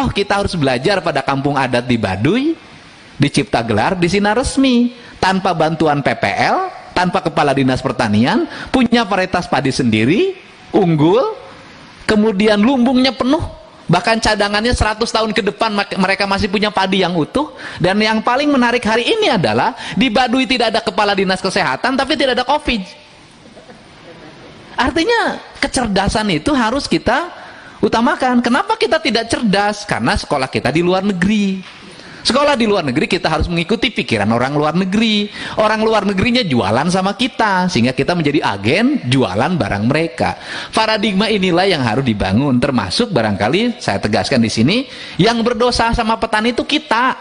toh kita harus belajar pada kampung adat di Baduy, di Ciptagelar, di Sinar Resmi, tanpa bantuan PPL, tanpa kepala dinas pertanian, punya varietas padi sendiri, unggul, kemudian lumbungnya penuh, bahkan cadangannya 100 tahun ke depan mereka masih punya padi yang utuh. Dan yang paling menarik hari ini adalah di Baduy tidak ada kepala dinas kesehatan, tapi tidak ada COVID. Artinya kecerdasan itu harus kita utamakan. Kenapa kita tidak cerdas? Karena sekolah kita di luar negeri. Sekolah di luar negeri kita harus mengikuti pikiran orang luar negeri. Orang luar negerinya jualan sama kita, sehingga kita menjadi agen jualan barang mereka. Paradigma inilah yang harus dibangun, termasuk barangkali saya tegaskan di sini, yang berdosa sama petani itu kita.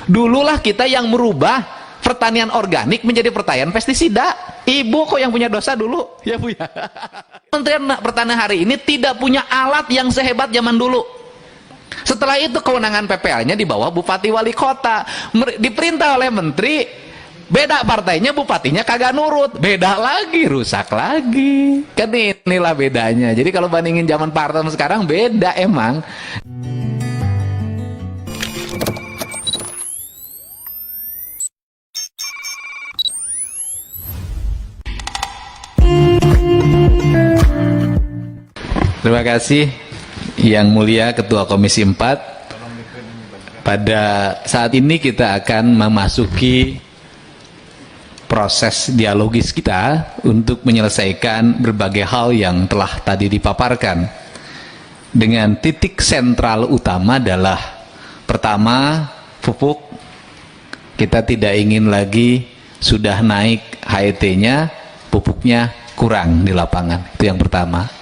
Dululah kita yang merubah pertanian organik menjadi pertanian pestisida. Ibu kok yang punya dosa dulu, ya Bu ya. Kementerian Pertanian hari ini tidak punya alat yang sehebat zaman dulu. Setelah itu kewenangan PPL-nya di bawah Bupati Wali Kota. Diperintah oleh menteri, beda partainya, bupatinya kagak nurut, beda lagi, rusak lagi. Kan inilah bedanya. Jadi kalau bandingin zaman Pak Harto sekarang beda emang. Terima kasih Yang Mulia Ketua Komisi 4. Pada saat ini kita akan memasuki proses dialogis kita untuk menyelesaikan berbagai hal yang telah tadi dipaparkan. Dengan titik sentral utama adalah, pertama, pupuk. Kita tidak ingin lagi sudah naik HET-nya, pupuknya kurang di lapangan. Itu yang pertama.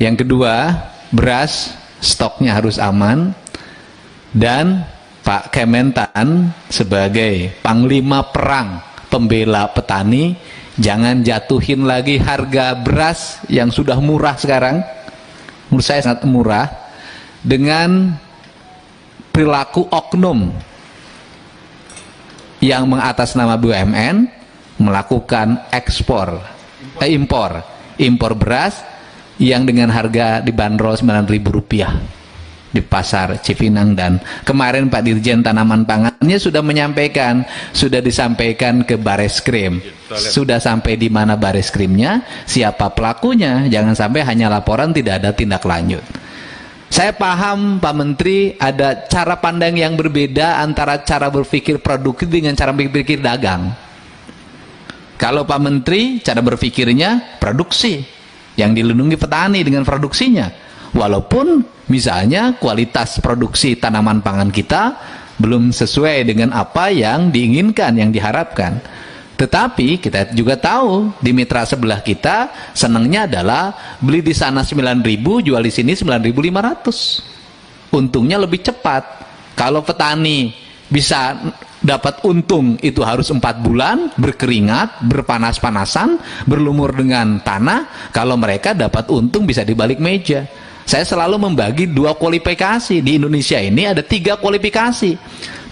Yang kedua, beras stoknya harus aman. Dan Pak Kementan sebagai panglima perang pembela petani, jangan jatuhin lagi harga beras yang sudah murah sekarang. Menurut saya sangat murah, dengan perilaku oknum yang mengatas nama BUMN melakukan impor beras yang dengan harga dibanderol Rp9.000 di pasar Cipinang. Dan kemarin Pak Dirjen Tanaman Pangannya sudah menyampaikan, sudah disampaikan ke Bareskrim. Sudah sampai di mana Bareskrimnya, siapa pelakunya, jangan sampai hanya laporan tidak ada tindak lanjut. Saya paham Pak Menteri ada cara pandang yang berbeda antara cara berpikir produktif dengan cara berpikir dagang. Kalau Pak Menteri cara berpikirnya produksi, yang dilindungi petani dengan produksinya, walaupun misalnya kualitas produksi tanaman pangan kita belum sesuai dengan apa yang diinginkan, yang diharapkan. Tetapi kita juga tahu di mitra sebelah kita senangnya adalah beli di sana 9.000, jual di sini 9.500. Untungnya lebih cepat. Kalau petani bisa dapat untung itu harus 4 bulan, berkeringat, berpanas-panasan, berlumur dengan tanah. Kalau mereka dapat untung bisa di balik meja. Saya selalu membagi 2 kualifikasi. Di Indonesia ini ada 3 kualifikasi.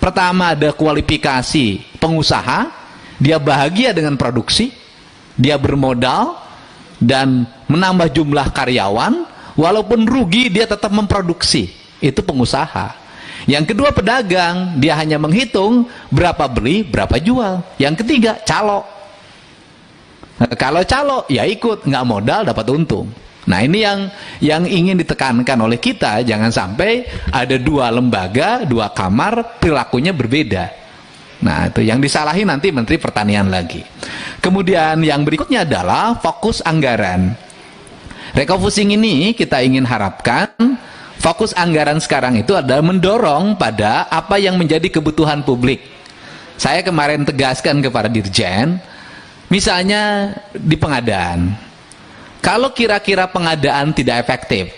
Pertama, ada kualifikasi pengusaha, dia bahagia dengan produksi, dia bermodal dan menambah jumlah karyawan, walaupun rugi dia tetap memproduksi. Itu pengusaha. Yang kedua, pedagang, dia hanya menghitung berapa beli, berapa jual. Yang ketiga, calo. Nah, kalau calo, ya ikut, nggak modal dapat untung. Nah, ini yang ingin ditekankan oleh kita, jangan sampai ada 2 lembaga, 2 kamar, perilakunya berbeda. Nah, itu yang disalahi nanti Menteri Pertanian lagi. Kemudian yang berikutnya adalah fokus anggaran. Refocusing ini kita ingin harapkan, fokus anggaran sekarang itu adalah mendorong pada apa yang menjadi kebutuhan publik. Saya kemarin tegaskan kepada Dirjen, misalnya di pengadaan. Kalau kira-kira pengadaan tidak efektif,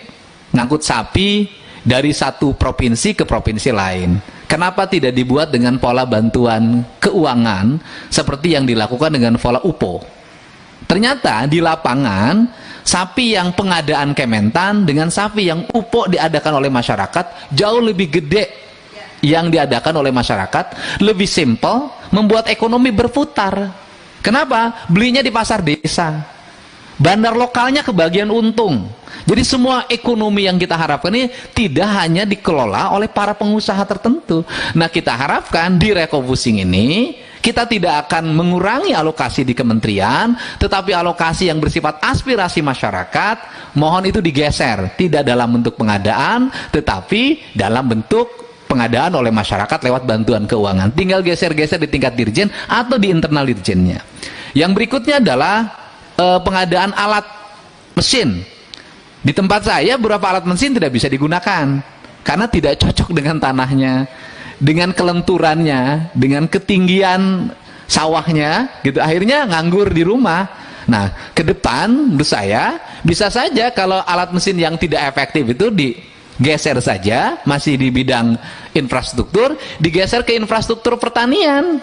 ngangkut sapi dari satu provinsi ke provinsi lain, kenapa tidak dibuat dengan pola bantuan keuangan seperti yang dilakukan dengan pola UPO? Ternyata di lapangan, sapi yang pengadaan Kementan dengan sapi yang UPO diadakan oleh masyarakat jauh lebih gede. Yang diadakan oleh masyarakat lebih simpel, membuat ekonomi berputar. Kenapa? Belinya di pasar desa, bandar lokalnya kebagian untung. Jadi semua ekonomi yang kita harapkan ini tidak hanya dikelola oleh para pengusaha tertentu. Nah, kita harapkan di refocusing ini kita tidak akan mengurangi alokasi di kementerian, tetapi alokasi yang bersifat aspirasi masyarakat, mohon itu digeser, tidak dalam bentuk pengadaan, tetapi dalam bentuk pengadaan oleh masyarakat lewat bantuan keuangan. Tinggal geser-geser di tingkat dirjen atau di internal dirjennya. Yang berikutnya adalah pengadaan alat mesin. Di tempat saya beberapa alat mesin tidak bisa digunakan karena tidak cocok dengan tanahnya, dengan kelenturannya, dengan ketinggian sawahnya gitu. Akhirnya nganggur di rumah. Nah, ke depan menurut saya bisa saja kalau alat mesin yang tidak efektif itu digeser saja, masih di bidang infrastruktur, digeser ke infrastruktur pertanian.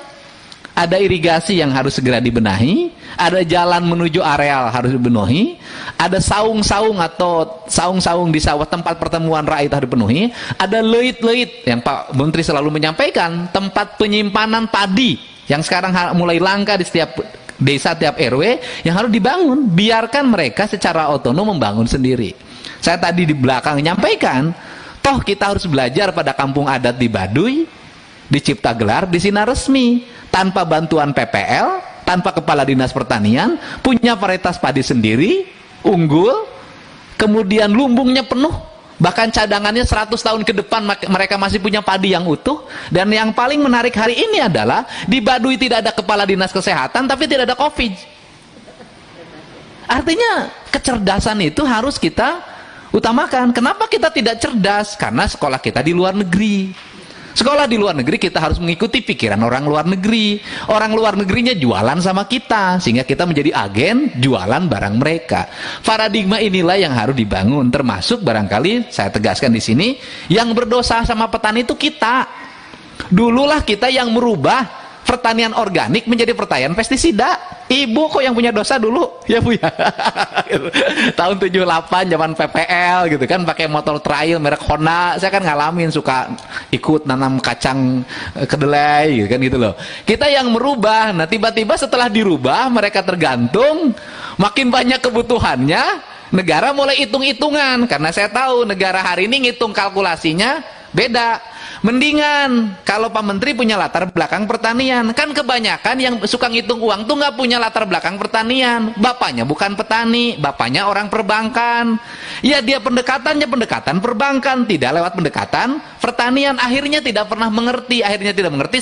Ada irigasi yang harus segera dibenahi, ada jalan menuju areal harus dibenahi, ada saung-saung atau saung-saung di sawah tempat pertemuan rakyat harus dipenuhi, ada leit-leit yang Pak Menteri selalu menyampaikan, tempat penyimpanan padi yang sekarang mulai langka di setiap desa, tiap RW yang harus dibangun. Biarkan mereka secara otonom membangun sendiri. Saya tadi di belakang menyampaikan, toh kita harus belajar pada kampung adat di Baduy, di Ciptagelar, di Sinar Resmi. Tanpa bantuan PPL, tanpa kepala dinas pertanian, punya varietas padi sendiri, unggul, kemudian lumbungnya penuh, bahkan cadangannya 100 tahun ke depan mereka masih punya padi yang utuh. Dan yang paling menarik hari ini adalah di Baduy tidak ada kepala dinas kesehatan, tapi tidak ada COVID. Artinya kecerdasan itu harus kita utamakan. Kenapa kita tidak cerdas? Karena sekolah kita di luar negeri. Sekolah di luar negeri kita harus mengikuti pikiran orang luar negeri. Orang luar negerinya jualan sama kita, sehingga kita menjadi agen jualan barang mereka. Paradigma inilah yang harus dibangun, termasuk barangkali saya tegaskan di sini, yang berdosa sama petani itu kita. Dululah kita yang merubah pertanian organik menjadi pertanian pestisida. Ibu kok yang punya dosa dulu, ya Bu ya. Tahun 78 zaman PPL gitu kan, pakai motor trail merek Honda. Saya kan ngalamin, suka ikut nanam kacang kedelai gitu kan, gitu loh. Kita yang merubah. Nah, tiba-tiba setelah dirubah mereka tergantung, makin banyak kebutuhannya, negara mulai hitung-hitungan. Karena saya tahu negara hari ini ngitung kalkulasinya beda. Mendingan kalau Pak Menteri punya latar belakang pertanian. Kan kebanyakan yang suka ngitung uang tuh nggak punya latar belakang pertanian. Bapaknya bukan petani, bapaknya orang perbankan. Ya dia pendekatannya pendekatan perbankan, tidak lewat pendekatan pertanian. Akhirnya tidak pernah mengerti,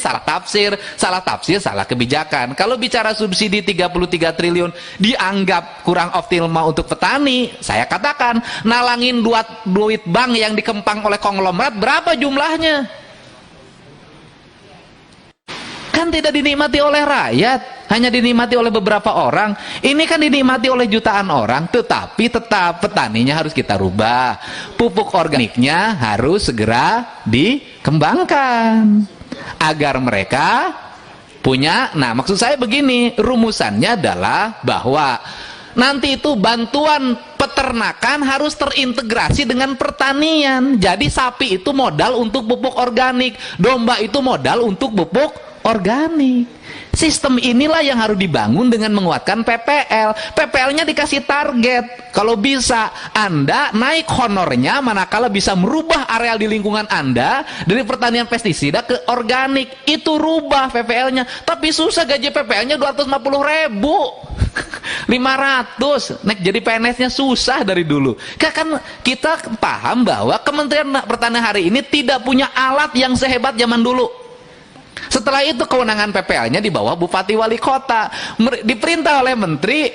salah tafsir, salah kebijakan. Kalau bicara subsidi 33 triliun dianggap kurang optimal untuk petani, saya katakan nalangin duit bank yang dikempang oleh konglomerat berapa jumlahnya? Kan tidak dinikmati oleh rakyat, hanya dinikmati oleh beberapa orang. Ini kan dinikmati oleh jutaan orang, tetapi tetap petaninya harus kita rubah. Pupuk organiknya harus segera dikembangkan agar mereka punya. Nah, maksud saya begini, rumusannya adalah bahwa nanti itu bantuan peternakan harus terintegrasi dengan pertanian. Jadi sapi itu modal untuk pupuk organik, domba itu modal untuk pupuk organik. Sistem inilah yang harus dibangun dengan menguatkan PPL. PPL-nya dikasih target. Kalau bisa Anda naik honornya manakala bisa merubah areal di lingkungan Anda dari pertanian pestisida ke organik. Itu rubah PPL-nya. Tapi susah, gaji PPL-nya 250.000. 500. Naik jadi PNS-nya susah dari dulu. Kan kita paham bahwa Kementerian Pertanian hari ini tidak punya alat yang sehebat zaman dulu. Setelah itu kewenangan PPL-nya di bawah bupati wali kota. Diperintah oleh menteri,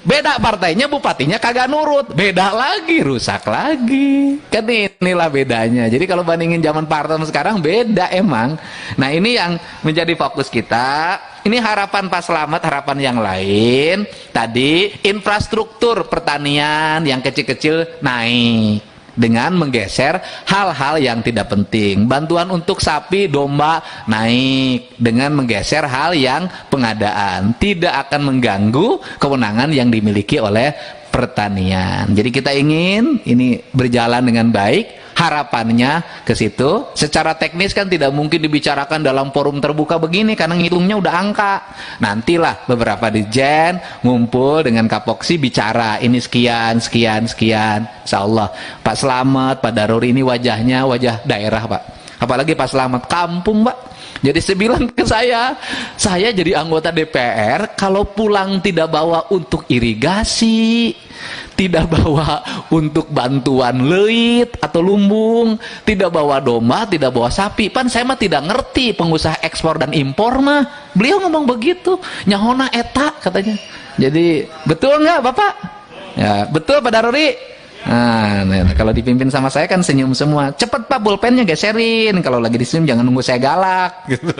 beda partainya, bupatinya kagak nurut, beda lagi, rusak lagi. Kan inilah bedanya. Jadi kalau bandingin zaman Pak Harto sekarang beda emang. Nah, ini yang menjadi fokus kita. Ini harapan Pak Slamet, harapan yang lain. Tadi infrastruktur pertanian yang kecil-kecil naik dengan menggeser hal-hal yang tidak penting. Bantuan untuk sapi, domba naik dengan menggeser hal yang pengadaan. Tidak akan mengganggu kewenangan yang dimiliki oleh pertanian. Jadi kita ingin ini berjalan dengan baik. harapannya ke situ. Secara teknis kan tidak mungkin dibicarakan dalam forum terbuka begini karena ngitungnya udah angka. Nantilah beberapa dirjen ngumpul dengan Kapoksi bicara ini sekian sekian sekian. Insyaallah Pak Slamet, Pak Daruri ini wajahnya wajah daerah Pak. Apalagi Pak Slamet kampung Pak. Jadi saya bilang ke saya jadi anggota DPR kalau pulang tidak bawa untuk irigasi, tidak bawa untuk bantuan leit atau lumbung, tidak bawa domba, tidak bawa sapi. Pan saya mah tidak ngerti pengusaha ekspor dan impor mah. Beliau ngomong begitu, nyahona eta katanya. Jadi betul nggak Bapak? Ya betul Pak Daruri. Nah, kalau dipimpin sama saya kan senyum semua. Cepet Pak, pulpennya geserin. Kalau lagi disenyum jangan nunggu saya galak gitu.